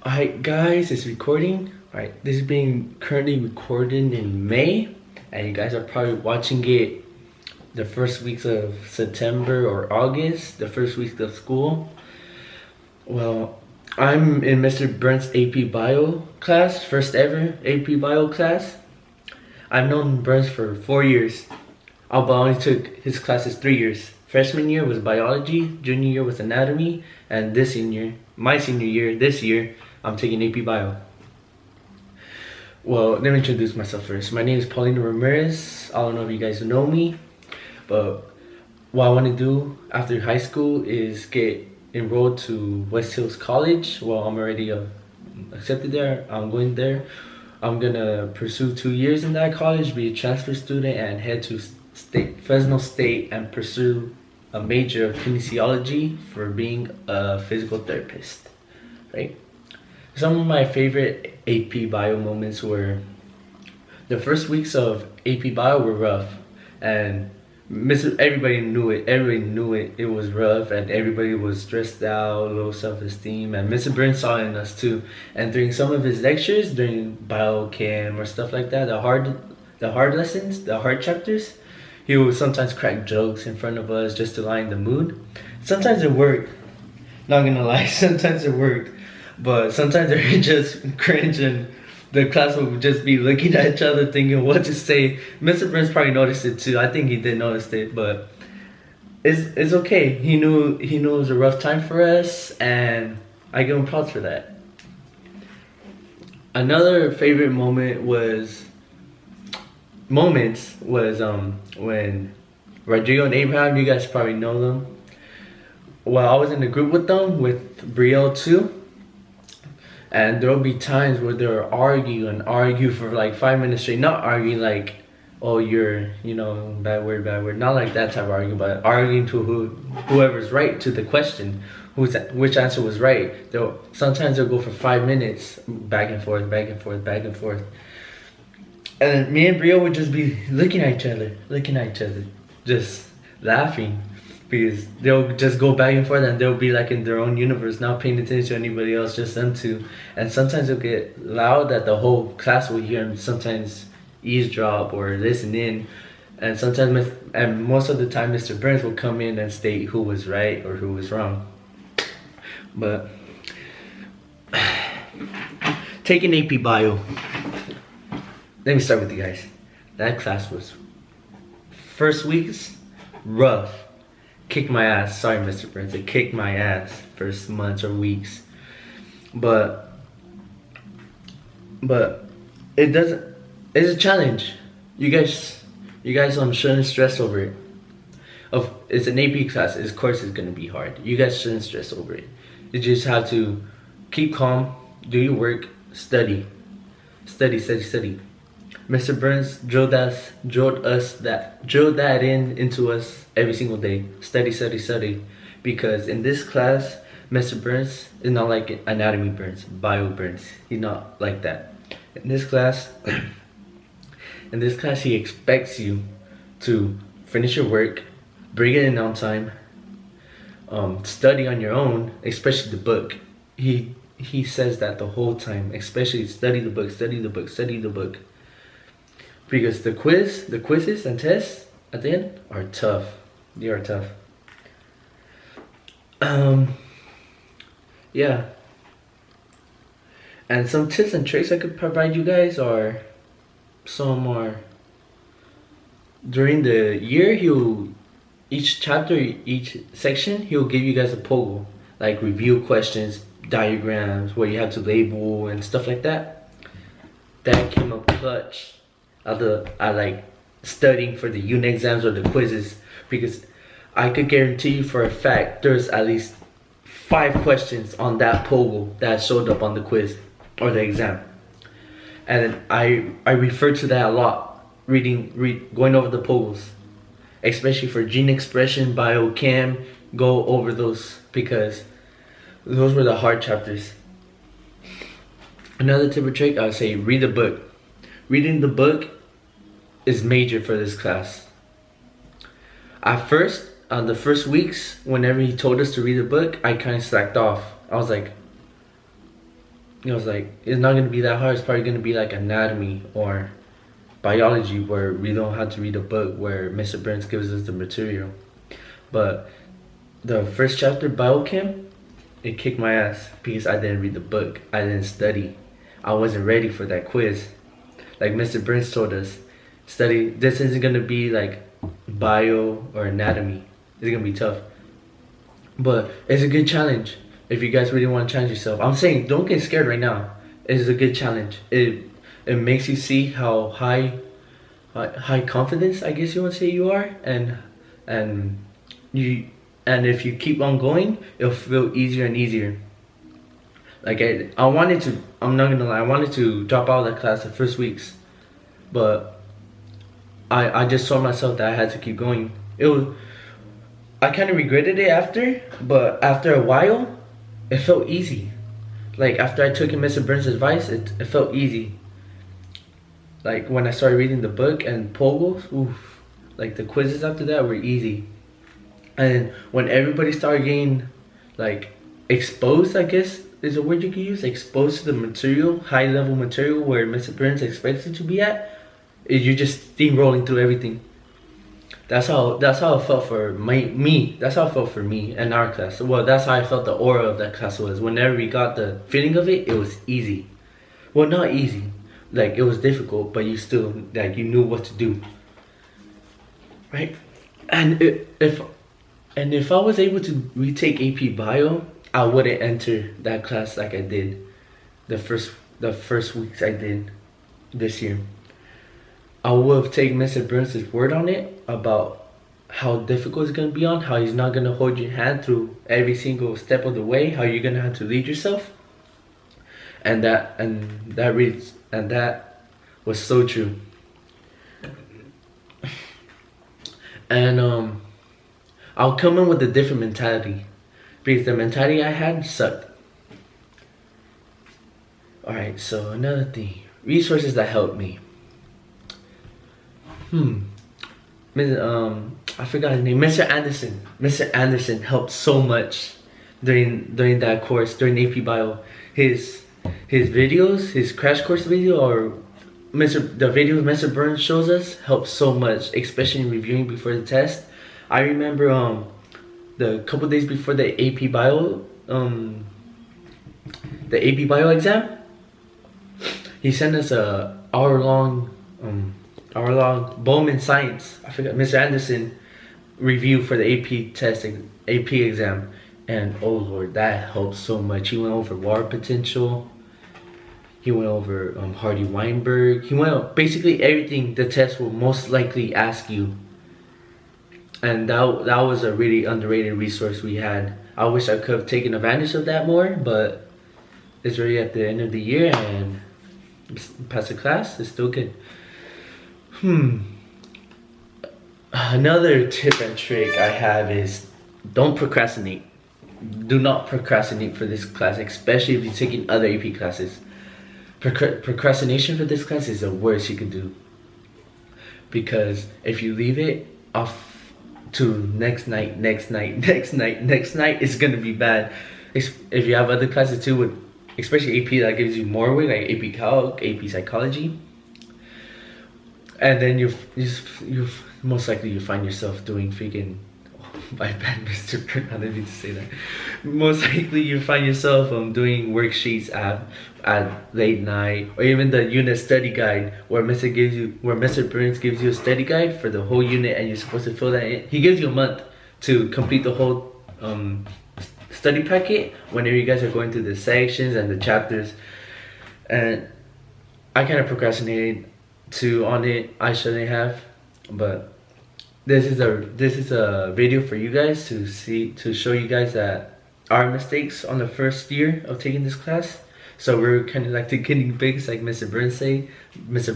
Alright guys, it's recording. Alright, this is being currently recorded in May, and you guys are probably watching it the first weeks of September or August, the first weeks of school. Well, I'm in Mr. Burns' AP Bio class, first ever AP Bio class. I've known Burns for 4 years. But I only took his classes 3 years. Freshman year was biology, junior year was anatomy, and my senior year, this year, I'm taking AP Bio. Well, let me introduce myself first. My name is Paulino Ramirez. I don't know if you guys know me, but what I want to do after high school is get enrolled to West Hills College. Well, I'm already accepted there. I'm going there. I'm gonna pursue 2 years in that college, be a transfer student, and head to Fresno State and pursue a major of kinesiology for being a physical therapist, right? Some of my favorite AP Bio moments were the first weeks of AP Bio were rough, and everybody knew it. Everybody knew it. It was rough, and everybody was stressed out, low self-esteem. And Mr. Burns saw it in us too. And during some of his lectures, during biochem or stuff like that, the hard lessons, the hard chapters, he would sometimes crack jokes in front of us just to lighten the mood. Sometimes it worked. Not gonna lie, sometimes it worked. But sometimes they're just cringe, and the class would just be looking at each other thinking what to say. Mr. Burns probably noticed it too. I think he did notice it, but it's okay. He knew it was a rough time for us, and I give him props for that. Another favorite moments was when Rodrigo and Abraham, you guys probably know them. Well, I was in a group with them, with Brielle too. And there'll be times where they'll argue for like 5 minutes straight. Not arguing like, oh, you're, bad word. Not like that type of argument, but arguing to whoever's right to the question, which answer was right. Sometimes they'll go for 5 minutes, back and forth. And me and Brio would just be looking at each other, just laughing. Because they'll just go back and forth, and they'll be like in their own universe, not paying attention to anybody else, just them two. And sometimes it'll get loud that the whole class will hear, and sometimes eavesdrop or listen in. And most of the time, Mr. Burns will come in and state who was right or who was wrong. But taking AP Bio, let me start with you guys. That class was first weeks rough. Kicked my ass. Sorry, Mr. Burns. It kicked my ass first months or weeks. But it doesn't. It's a challenge. You guys shouldn't stress over it. It's an AP class. Of course, it's gonna be hard. You guys shouldn't stress over it. You just have to keep calm, do your work, study. Mr. Burns drilled that into us every single day. Study. Because in this class, Mr. Burns is not like anatomy Burns, bio Burns. He's not like that. In this class, he expects you to finish your work, bring it in on time, study on your own, especially the book. He says that the whole time, especially study the book. Because the quizzes and tests at the end are tough. They are tough. Yeah. And some tips and tricks I could provide you guys are some more. During the year, each chapter, each section, he'll give you guys a pogo, like review questions, diagrams, where you have to label and stuff like that. That came up clutch. I like studying for the unit exams or the quizzes, because I could guarantee you for a fact there's at least 5 questions on that pogo that showed up on the quiz or the exam. And I refer to that a lot, going over the pogos, especially for gene expression, biochem. Go over those because those were the hard chapters. Another tip or trick, I would say read the book. Reading the book is major for this class. At first, on the first weeks, whenever he told us to read the book, I kind of slacked off. I was like, it was like, it's not gonna be that hard. It's probably gonna be like anatomy or biology, where we don't have to read a book, where Mr. Burns gives us the material. But the first chapter, biochem, it kicked my ass because I didn't read the book. I didn't study. I wasn't ready for that quiz. Like Mr. Burns told us, study. This isn't gonna be like bio or anatomy. It's gonna be tough, but it's a good challenge if you guys really want to challenge yourself. I'm saying don't get scared right now. It's a good challenge. It makes you see how high confidence, I guess you want to say, you are, and you and if you keep on going, it'll feel easier and easier. Like I wanted to, I'm not gonna lie, I wanted to drop out of that class the first weeks, but I just told myself that I had to keep going. I kind of regretted it after, but after a while, it felt easy. Like after I took in Mr. Burns' advice, it felt easy. Like when I started reading the book and Pogos, oof, like the quizzes after that were easy. And when everybody started getting like exposed, I guess is a word you can use, exposed to the material, high level material where Mr. Burns expects it to be at, you're just steamrolling through everything. That's how it felt for me. That's how it felt for me and our class. Well, that's how I felt the aura of that class was. Whenever we got the feeling of it, it was easy. Well, not easy. Like it was difficult, but you still, like, you knew what to do. Right? And if I was able to retake AP Bio, I wouldn't enter that class like I did the first weeks I did this year. I would have taken Mr. Burns' word on it about how difficult it's gonna be, on how he's not gonna hold your hand through every single step of the way, how you're gonna have to lead yourself, and that was so true. And I'll come in with a different mentality, because the mentality I had sucked. Alright, so another thing, resources that helped me. I forgot his name. Mr. Anderson. Mr. Anderson helped so much during that course, during AP Bio. His videos, his crash course video, or the videos Mr. Burns shows us helped so much, especially in reviewing before the test. I remember the couple days before the AP Bio exam, he sent us a hour-long Bowman Science, I forgot, Mr. Anderson review for the AP test, AP exam, and oh Lord, that helped so much. He went over water potential, he went over Hardy-Weinberg, he went over basically everything the test will most likely ask you. And that was a really underrated resource we had. I wish I could have taken advantage of that more, but it's already at the end of the year and pass the class, it's still good. Another tip and trick I have is don't procrastinate. Do not procrastinate for this class, especially if you're taking other AP classes. Procrastination for this class is the worst you can do, because if you leave it off to next night, it's gonna be bad. If you have other classes too, with especially AP that gives you more weight, like AP Calc, AP Psychology, and then you most likely you find yourself doing freaking, my bad, Mr. Burns, I didn't mean to say that. Most likely you find yourself doing worksheets at late night, or even the unit study guide where Mr. Burns gives you a study guide for the whole unit and you're supposed to fill that in. He gives you a month to complete the whole study packet whenever you guys are going through the sections and the chapters. And I kind of procrastinated on it. I shouldn't have, but this is a video for you guys to show you guys that our mistakes on the first year of taking this class. So we're kind of like the guinea pigs, like Mr.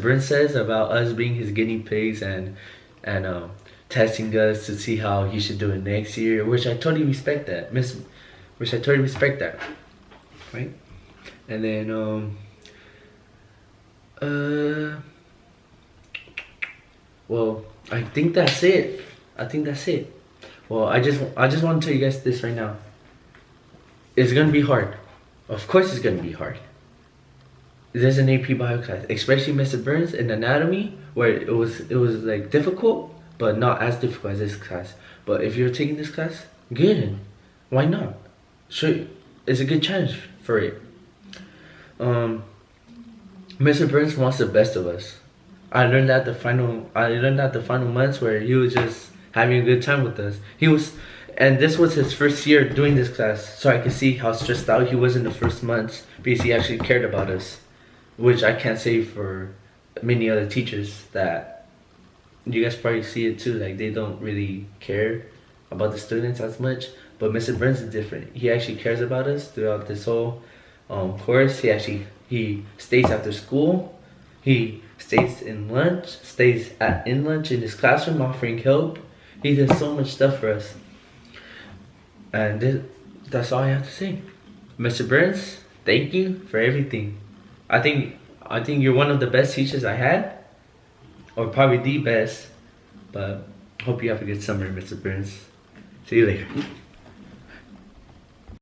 Burns says about us being his guinea pigs and testing us to see how he should do it next year, which I totally respect that. Right? And then well, I think that's it. Well, I just want to tell you guys this right now. It's gonna be hard. Of course it's gonna be hard. there's an AP bio class, especially Mr. Burns in anatomy, where it was like difficult, but not as difficult as this class. But if you're taking this class, good. Why not? Sure, it's a good challenge for it. Mr. Burns wants the best of us. I learned that the final months where he was just having a good time with us. And this was his first year doing this class, so I could see how stressed out he was in the first months because he actually cared about us, which I can't say for many other teachers. That you guys probably see it too, like they don't really care about the students as much. But Mr. Burns is different. He actually cares about us throughout this whole course. He stays after school. He stays in lunch in his classroom offering help. He does so much stuff for us. And that's all I have to say. Mr. Burns, thank you for everything. I think you're one of the best teachers I had, or probably the best. But hope you have a good summer, Mr. Burns. See you later.